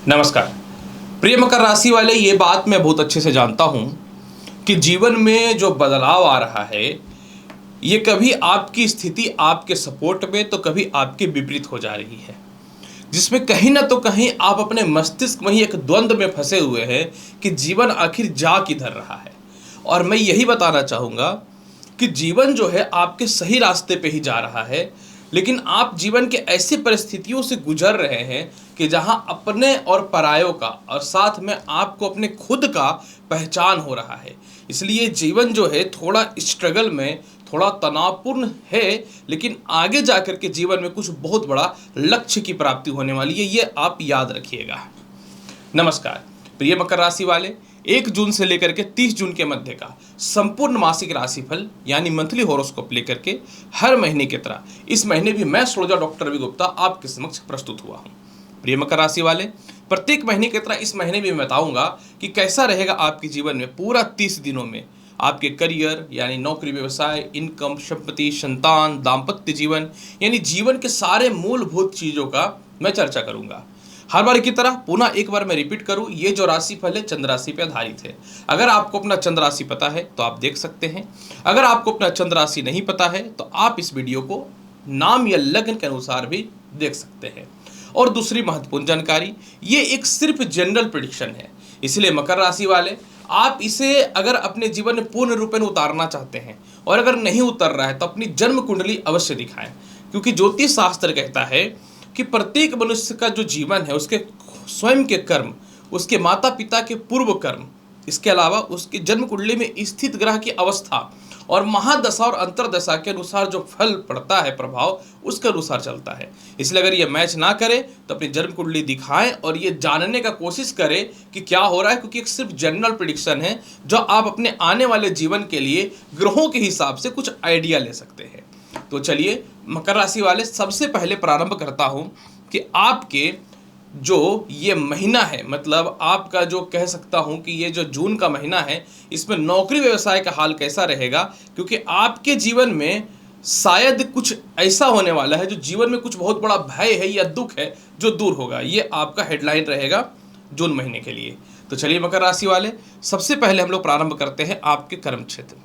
नमस्कार। प्रिय मकर राशि वाले, ये बात मैं बहुत अच्छे से जानता हूँ कि जीवन में जो बदलाव आ रहा है ये कभी आपकी स्थिति आपके सपोर्ट में तो कभी आपके विपरीत हो जा रही है, जिसमें कहीं ना तो कहीं आप अपने मस्तिष्क में ही एक द्वंद्व में फंसे हुए हैं कि जीवन आखिर जा किधर रहा है। और मैं यही बताना चाहूँगा कि जीवन जो है आपके सही रास्ते पे ही जा रहा है, लेकिन आप जीवन के ऐसी परिस्थितियों से गुजर रहे हैं कि जहां अपने और परायों का और साथ में आपको अपने खुद का पहचान हो रहा है। इसलिए जीवन जो है थोड़ा स्ट्रगल में, थोड़ा तनावपूर्ण है, लेकिन आगे जाकर के जीवन में कुछ बहुत बड़ा लक्ष्य की प्राप्ति होने वाली है, ये आप याद रखिएगा। नमस्कार प्रिय मकर राशि वाले, 1 जून से लेकर के 30 जून के मध्य का संपूर्ण मासिक राशिफल यानी मंथली हॉरोस्कोप लेकर के हर महीने की तरह इस महीने भी मैं एस्ट्रोलॉजर डॉक्टर रवि गुप्ता आपके समक्ष प्रस्तुत हुआ हूं। प्रिय मकर राशि वाले, प्रत्येक महीने की तरह इस महीने भी मैं बताऊंगा कि कैसा रहेगा आपके जीवन में पूरा 30 दिनों में आपके करियर यानी नौकरी, व्यवसाय, इनकम, संपत्ति, संतान, दाम्पत्य जीवन यानी जीवन के सारे मूलभूत चीजों का मैं चर्चा करूंगा। हर बार की तरह पुनः एक बार मैं रिपीट करूं, ये जो राशिफल है चंद्र राशि पर आधारित है। अगर आपको अपना चंद्र राशि पता है तो आप देख सकते हैं, अगर आपको अपना चंद्र राशि नहीं पता है तो आप इस वीडियो को नाम या लग्न के अनुसार भी देख सकते हैं। और दूसरी महत्वपूर्ण जानकारी, ये एक सिर्फ जनरल प्रेडिक्शन है, इसलिए मकर राशि वाले आप इसे अगर अपने जीवन में पूर्ण रूप में उतारना चाहते हैं और अगर नहीं उतर रहा है तो अपनी जन्म कुंडली अवश्य दिखाएं, क्योंकि ज्योतिष शास्त्र कहता है कि प्रत्येक मनुष्य का जो जीवन है उसके स्वयं के कर्म, उसके माता पिता के पूर्व कर्म, इसके अलावा उसकी जन्म कुंडली में स्थित ग्रह की अवस्था और महादशा और अंतरदशा के अनुसार जो फल पड़ता है, प्रभाव उसके अनुसार चलता है। इसलिए अगर ये मैच ना करे तो अपनी जन्म कुंडली दिखाएं और ये जानने का कोशिश करें कि क्या हो रहा है, क्योंकि एक सिर्फ जनरल प्रेडिक्शन है जो आप अपने आने वाले जीवन के लिए ग्रहों के हिसाब से कुछ आइडिया ले सकते हैं। तो चलिए मकर राशि वाले, सबसे पहले प्रारंभ करता हूं कि आपके जो ये महीना है, मतलब आपका जो कह सकता हूं कि ये जो जून का महीना है, इसमें नौकरी व्यवसाय का हाल कैसा रहेगा, क्योंकि आपके जीवन में शायद कुछ ऐसा होने वाला है जो जीवन में कुछ बहुत बड़ा भय है या दुख है जो दूर होगा। ये आपका हेडलाइन रहेगा जून महीने के लिए। तो चलिए मकर राशि वाले, सबसे पहले हम लोग प्रारंभ करते हैं आपके कर्म क्षेत्र।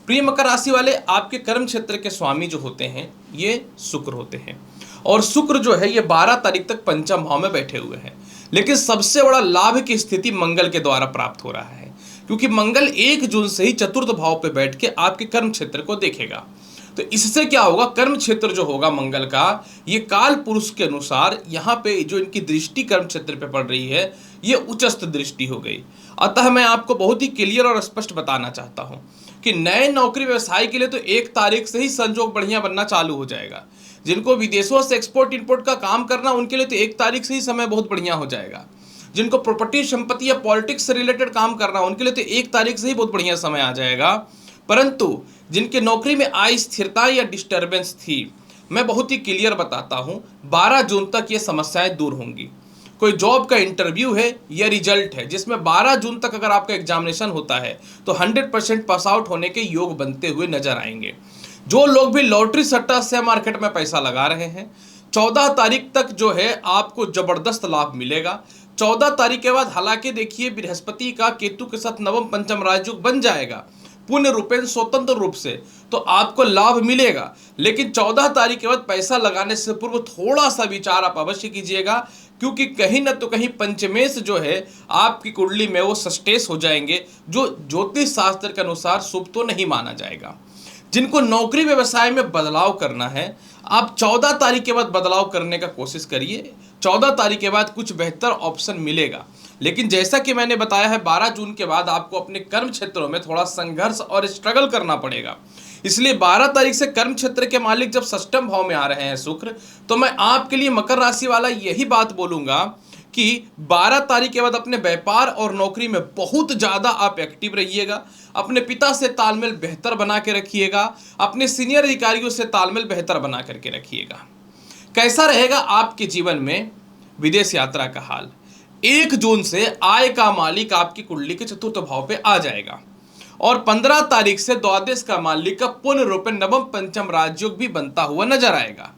प्रिय मकर राशि वाले, आपके कर्म क्षेत्र के स्वामी जो होते हैं ये शुक्र होते हैं, और शुक्र जो है ये 12 तारीख तक पंचम भाव में बैठे हुए हैं। लेकिन सबसे बड़ा लाभ की स्थिति मंगल के द्वारा प्राप्त हो रहा है, क्योंकि मंगल 1 जून से ही चतुर्थ भाव पे बैठ के आपके कर्म क्षेत्र को देखेगा। तो इससे क्या होगा, कर्म क्षेत्र जो होगा मंगल का, ये काल पुरुष के अनुसार यहाँ पे जो इनकी दृष्टि कर्म क्षेत्र पे पड़ रही है ये उच्चस्थ दृष्टि हो गई। अतः मैं आपको बहुत ही क्लियर और स्पष्ट बताना चाहता हूँ कि नए नौकरी व्यवसाय के लिए तो 1 तारीख से ही संजोग बढ़िया बनना चालू हो जाएगा। जिनको विदेशों से एक्सपोर्ट इंपोर्ट का काम करना, उनके लिए तो 1 तारीख से ही समय बहुत बढ़िया हो जाएगा। जिनको प्रॉपर्टी, संपत्ति या पॉलिटिक्स से रिलेटेड काम करना, उनके लिए तो 1 तारीख से ही बहुत बढ़िया समय आ जाएगा। परंतु जिनके नौकरी में अस्थिरता या डिस्टर्बेंस थी, मैं बहुत ही क्लियर बताता हूँ, 12 जून तक ये समस्याएं दूर होंगी। कोई जॉब का इंटरव्यू है या रिजल्ट है जिसमें 12 जून तक अगर आपका एग्जामिनेशन होता है तो 100% पास आउट होने के योग बनते हुए नजर आएंगे। जो लोग भी लॉटरी, सट्टा, शेयर मार्केट में पैसा लगा रहे हैं, 14 तारीख तक जो है आपको जबरदस्त लाभ मिलेगा। 14 तारीख के बाद हालांकि देखिए बृहस्पति का केतु के साथ नवम पंचम राजयोग बन जाएगा पूर्ण रूपेण स्वतंत्र रूप से, तो आपको लाभ मिलेगा। लेकिन 14 तारीख के बाद पैसा लगाने से पूर्व थोड़ा सा विचार आप अवश्य कीजिएगा, क्योंकि कहीं ना तो कहीं पंचमेश जो है आपकी कुंडली में वो सस्टेस हो जाएंगे, जो ज्योतिष शास्त्र के अनुसार शुभ तो नहीं माना जाएगा। जिनको नौकरी व्यवसाय में बदलाव करना है, आप 14 तारीख के बाद बदलाव करने का कोशिश करिए। 14 तारीख के बाद कुछ बेहतर ऑप्शन मिलेगा। लेकिन जैसा कि मैंने बताया है, 12 जून के बाद आपको अपने कर्म क्षेत्रों में थोड़ा संघर्ष और स्ट्रगल करना पड़ेगा। इसलिए 12 तारीख से कर्म क्षेत्र के मालिक जब षष्ठम भाव में आ रहे हैं शुक्र, तो मैं आपके लिए मकर राशि वाला यही बात बोलूंगा कि 12 तारीख के बाद अपने व्यापार और नौकरी में बहुत ज़्यादा आप एक्टिव रहिएगा। अपने पिता से तालमेल बेहतर बना के रखिएगा, अपने सीनियर अधिकारियों से तालमेल बेहतर बना करके रखिएगा। कैसा रहेगा आपके जीवन में विदेश यात्रा का हाल? 1 जून से आय का मालिक आपकी कुंडली के चतुर्थ भाव पे आ जाएगा, और 15 तारीख से द्वादश का मालिक का पूर्ण रूप में नवम पंचम राजयोग भी बनता हुआ नजर आएगा।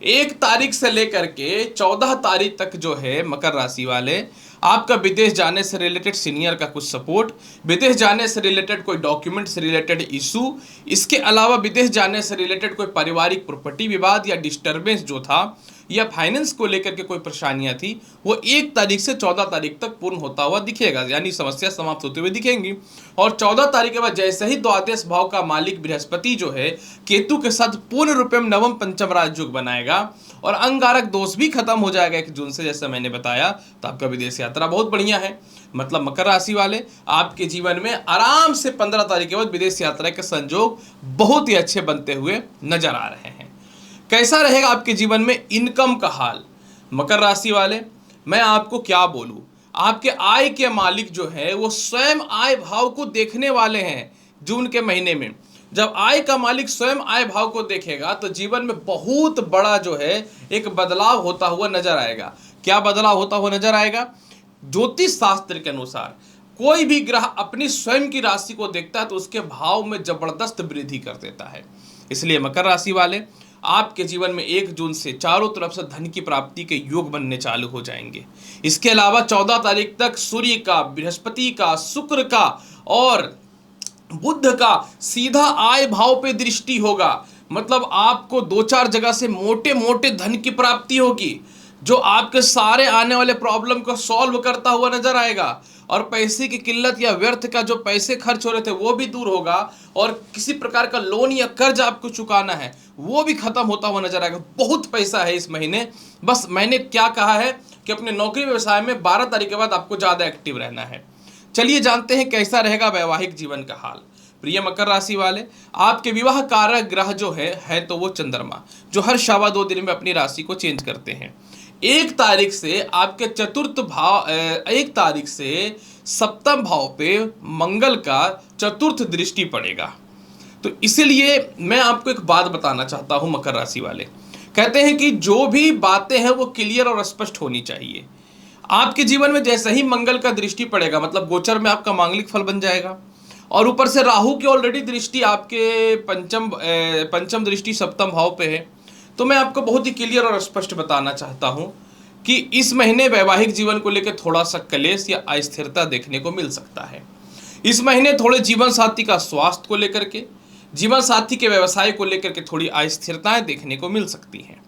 1 तारीख से लेकर के 14 तारीख तक जो है मकर राशि वाले, आपका विदेश जाने से रिलेटेड सीनियर का कुछ सपोर्ट, विदेश जाने से रिलेटेड कोई डॉक्यूमेंट से रिलेटेड इशू, इसके अलावा विदेश जाने से रिलेटेड कोई पारिवारिक प्रॉपर्टी विवाद या डिस्टर्बेंस जो था या फाइनेंस को लेकर के कोई परेशानियां थी, वो 1 तारीख से 14 तारीख तक पूर्ण होता हुआ दिखेगा, यानी समस्या समाप्त होते हुए दिखेंगी। और 14 तारीख के बाद जैसे ही द्वादश भाव का मालिक बृहस्पति जो है केतु के साथ पूर्ण रूप में नवम पंचम राजयोग बनाएगा और अंगारक दोष भी खत्म हो जाएगा 1 जून से, जैसे मैंने बताया, तो आपका विदेश यात्रा बहुत बढ़िया है। मतलब मकर राशि वाले, आपके जीवन में आराम से 15 तारीख के बाद विदेश यात्रा के संयोग बहुत ही अच्छे बनते हुए नजर आ रहे हैं। कैसा रहेगा आपके जीवन में इनकम का हाल? मकर राशि वाले, मैं आपको क्या बोलूं, आपके आय के मालिक जो है वो स्वयं आय भाव को देखने वाले हैं जून के महीने में। जब आय का मालिक स्वयं आय भाव को देखेगा तो जीवन में बहुत बड़ा जो है एक बदलाव होता हुआ नजर आएगा। क्या बदलाव होता हुआ नजर आएगा? ज्योतिष शास्त्र के अनुसार कोई भी ग्रह अपनी स्वयं की राशि को देखता है तो उसके भाव में जबरदस्त वृद्धि कर देता है। इसलिए मकर राशि वाले, आपके जीवन में 1 जून से चारों तरफ से धन की प्राप्ति के योग बनने चालू हो जाएंगे। इसके अलावा 14 तारीख तक सूर्य का, बृहस्पति का, शुक्र का और बुध का सीधा आय भाव पे दृष्टि होगा। मतलब आपको 2-4 जगह से मोटे मोटे धन की प्राप्ति होगी जो आपके सारे आने वाले प्रॉब्लम को सॉल्व करता हुआ नजर आएगा। और पैसे की किल्लत या व्यर्थ का जो पैसे खर्च हो रहे थे वो भी दूर होगा और किसी प्रकार का लोन या कर्ज आपको चुकाना है वो भी खत्म होता हुआ नजर आएगा। बहुत पैसा है इस महीने। बस मैंने क्या कहा है कि अपने नौकरी व्यवसाय में 12 तारीख के बाद आपको ज़्यादा एक्टिव रहना है। चलिए जानते हैं कैसा रहेगा वैवाहिक जीवन का हाल। प्रिय मकर राशि वाले, आपके विवाह कारक ग्रह जो है तो वो चंद्रमा, जो हर 2.25 दिन में अपनी राशि को चेंज करते हैं। 1 तारीख से आपके चतुर्थ भाव 1 तारीख से सप्तम भाव पे मंगल का चतुर्थ दृष्टि पड़ेगा। तो इसीलिए मैं आपको एक बात बताना चाहता हूं मकर राशि वाले, कहते हैं कि जो भी बातें हैं वो क्लियर और स्पष्ट होनी चाहिए। आपके जीवन में जैसे ही मंगल का दृष्टि पड़ेगा, मतलब गोचर में आपका मांगलिक फल बन जाएगा और ऊपर से राहु की ऑलरेडी दृष्टि आपके पंचम दृष्टि सप्तम भाव पे है। तो मैं आपको बहुत ही क्लियर और स्पष्ट बताना चाहता हूं कि इस महीने वैवाहिक जीवन को लेकर थोड़ा सा कलेश या अस्थिरता देखने को मिल सकता है। इस महीने थोड़े जीवन साथी का स्वास्थ्य को लेकर के, जीवन साथी के व्यवसाय को लेकर के थोड़ी अस्थिरताएं देखने को मिल सकती हैं।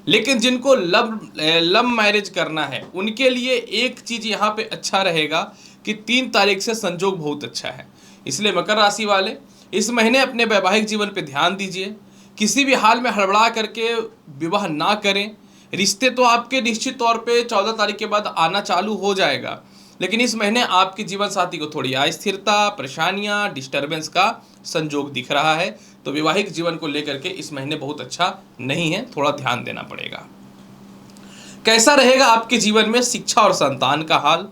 लेकिन जिनको लव मैरिज करना है उनके लिए एक चीज यहाँ पे अच्छा रहेगा कि 3 तारीख से संजोग बहुत अच्छा है। इसलिए मकर राशि वाले इस महीने अपने वैवाहिक जीवन पे ध्यान दीजिए। किसी भी हाल में हड़बड़ा करके विवाह ना करें। रिश्ते तो आपके निश्चित तौर पे 14 तारीख के बाद आना चालू हो जाएगा, लेकिन इस महीने आपके जीवन साथी को थोड़ी अस्थिरता, परेशानियां, डिस्टर्बेंस का संजोग दिख रहा है। तो वैवाहिक जीवन को लेकर के इस महीने बहुत अच्छा नहीं है, थोड़ा ध्यान देना पड़ेगा। कैसा रहेगा आपके जीवन में शिक्षा और संतान का हाल?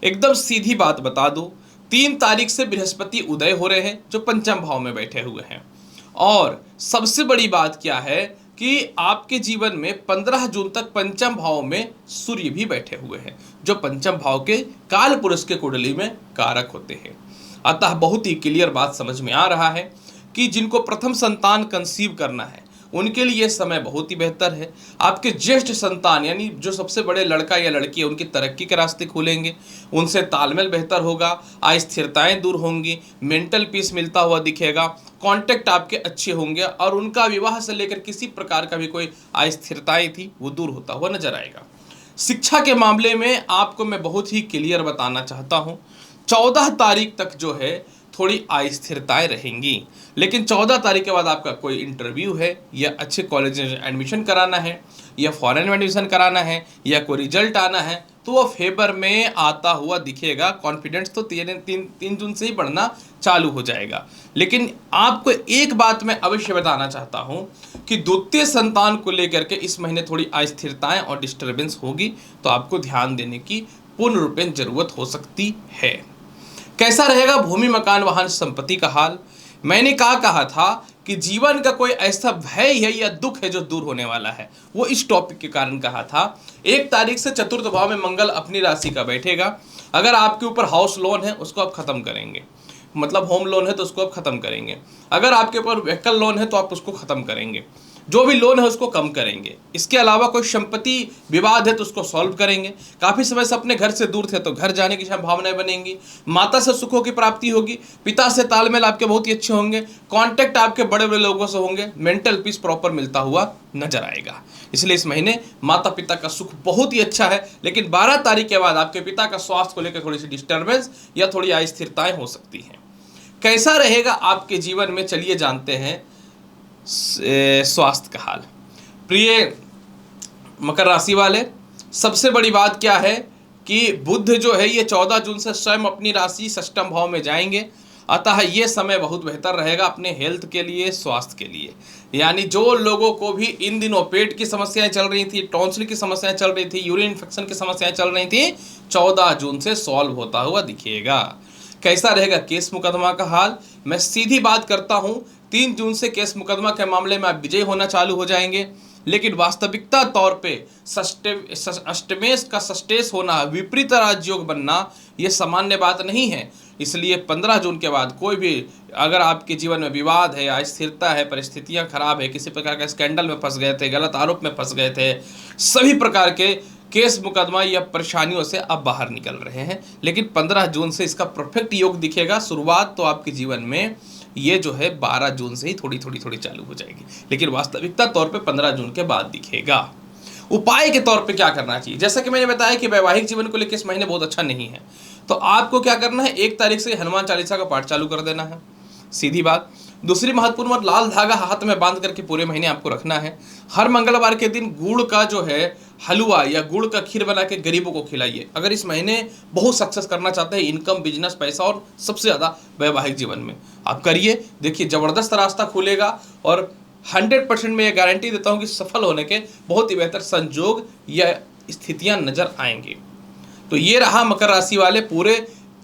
एकदम सीधी बात बता दूं, 3 तारीख से बृहस्पति उदय हो रहे हैं जो पंचम भाव में बैठे हुए हैं। और सबसे बड़ी बात क्या है कि आपके जीवन में 15 जून तक पंचम भाव में सूर्य भी बैठे हुए हैं जो पंचम भाव के काल पुरुष के कुंडली में कारक होते हैं। अतः बहुत ही क्लियर बात समझ में आ रहा है कि जिनको प्रथम संतान कंसीव करना है उनके लिए समय बहुत ही बेहतर है। आपके ज्येष्ठ संतान यानी जो सबसे बड़े लड़का या लड़की है उनकी तरक्की के रास्ते खुलेंगे, उनसे तालमेल बेहतर होगा, अस्थिरताएं दूर होंगी, मेंटल पीस मिलता हुआ दिखेगा, कॉन्टेक्ट आपके अच्छे होंगे और उनका विवाह से लेकर किसी प्रकार का भी कोई अस्थिरताएं थी वो दूर होता हुआ नजर आएगा। शिक्षा के मामले में आपको मैं बहुत ही क्लियर बताना चाहता हूँ, 14 तारीख तक जो है थोड़ी अस्थिरताएं रहेंगी, लेकिन 14 तारीख के बाद आपका कोई इंटरव्यू है या अच्छे कॉलेज में एडमिशन कराना है या फॉरेन में एडमिशन कराना है या कोई रिजल्ट आना है तो वो फेवर में आता हुआ दिखेगा। कॉन्फिडेंस तो 3 जून से ही बढ़ना चालू हो जाएगा। लेकिन आपको एक बात मैं अवश्य बताना चाहता हूँ कि द्वितीय संतान को लेकर के इस महीने थोड़ी अस्थिरताएं और डिस्टर्बेंस होगी, तो आपको ध्यान देने की पूर्ण रूपेण जरूरत हो सकती है। कैसा रहेगा भूमि मकान वाहन संपत्ति का हाल? मैंने कहा था कि जीवन का कोई ऐसा भय है या दुख है जो दूर होने वाला है, वो इस टॉपिक के कारण कहा था। 1 तारीख से चतुर्थ भाव में मंगल अपनी राशि का बैठेगा। अगर आपके ऊपर हाउस लोन है उसको आप खत्म करेंगे, मतलब होम लोन है तो उसको आप खत्म करेंगे। अगर आपके ऊपर व्हीकल लोन है तो आप उसको खत्म करेंगे। जो भी लोन है उसको कम करेंगे। इसके अलावा कोई संपत्ति विवाद है तो उसको सॉल्व करेंगे। काफ़ी समय से अपने घर से दूर थे तो घर जाने की संभावनाएं बनेंगी। माता से सुखों की प्राप्ति होगी। पिता से तालमेल आपके बहुत ही अच्छे होंगे। कॉन्टैक्ट आपके बड़े बड़े लोगों से होंगे। मेंटल पीस प्रॉपर मिलता हुआ नजर आएगा। इसलिए इस महीने माता पिता का सुख बहुत ही अच्छा है, लेकिन 12 तारीख के बाद आपके पिता का स्वास्थ्य को लेकर थोड़ी सी डिस्टर्बेंस या थोड़ी अस्थिरताएं हो सकती हैं। कैसा रहेगा आपके जीवन में, चलिए जानते हैं स्वास्थ्य का हाल। प्रिय मकर राशि वाले, सबसे बड़ी बात क्या है कि बुध जो है ये 14 जून से स्वयं अपनी राशि षष्ठम भाव में जाएंगे। अतः ये समय बहुत बेहतर रहेगा अपने हेल्थ के लिए, स्वास्थ्य के लिए। यानी जो लोगों को भी इन दिनों पेट की समस्याएं चल रही थी, टॉन्सिल की समस्याएं चल रही थी, यूरिन इन्फेक्शन की समस्याएं चल रही थी, 14 जून से सॉल्व होता हुआ दिखेगा। कैसा रहेगा केस मुकदमा का हाल? मैं सीधी बात करता हूं, 3 जून से केस मुकदमा के मामले में आप विजयी होना चालू हो जाएंगे, लेकिन वास्तविकता तौर पे अष्टमेश का षष्टेश होना, विपरीत राजयोग बनना, ये सामान्य बात नहीं है। इसलिए 15 जून के बाद कोई भी अगर आपके जीवन में विवाद है, अस्थिरता है, परिस्थितियां खराब है, किसी प्रकार का स्कैंडल में फंस गए थे, गलत आरोप में फंस गए थे, सभी प्रकार के केस मुकदमा या परेशानियों से आप बाहर निकल रहे हैं। लेकिन 15 जून से इसका परफेक्ट योग दिखेगा। शुरुआत तो आपके जीवन में ये जो है 12 जून से ही थोड़ी चालू हो जाएगी, लेकिन वास्तविकता तौर पे 15 जून के बाद दिखेगा। उपाय के तौर पे क्या करना चाहिए? जैसा कि मैंने बताया कि वैवाहिक जीवन को लेकर इस महीने बहुत अच्छा नहीं है, तो आपको क्या करना है, 1 तारीख से हनुमान चालीसा का पाठ चालू कर देना है, सीधी बात। दूसरी महत्वपूर्ण बात, लाल धागा हाथ में बांध करके पूरे महीने आपको रखना है। हर मंगलवार के दिन गुड़ का जो है हलवा या गुड़ का खीर बना के गरीबों को खिलाइए। अगर इस महीने बहुत सक्सेस करना चाहते हैं, इनकम, बिजनेस, पैसा और सबसे ज़्यादा वैवाहिक जीवन में, आप करिए। देखिए ज़बरदस्त रास्ता खुलेगा और 100% मैं ये गारंटी देता हूँ कि सफल होने के बहुत ही बेहतर संजोग या स्थितियाँ नजर आएंगी। तो ये रहा मकर राशि वाले पूरे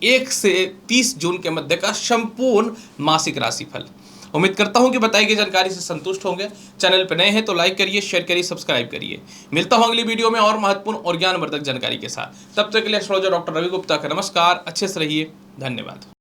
1 से 30 जून के मध्य का संपूर्ण मासिक राशिफल। उम्मीद करता हूं कि बताई गई जानकारी से संतुष्ट होंगे। चैनल पर नए हैं तो लाइक करिए, शेयर करिए, सब्सक्राइब करिए। मिलता हूं अगली वीडियो में और महत्वपूर्ण और ज्ञानवर्धक जानकारी के साथ। तब तक के लिए एस्ट्रोलॉजर डॉक्टर रवि गुप्ता का नमस्कार। अच्छे से रहिए। धन्यवाद।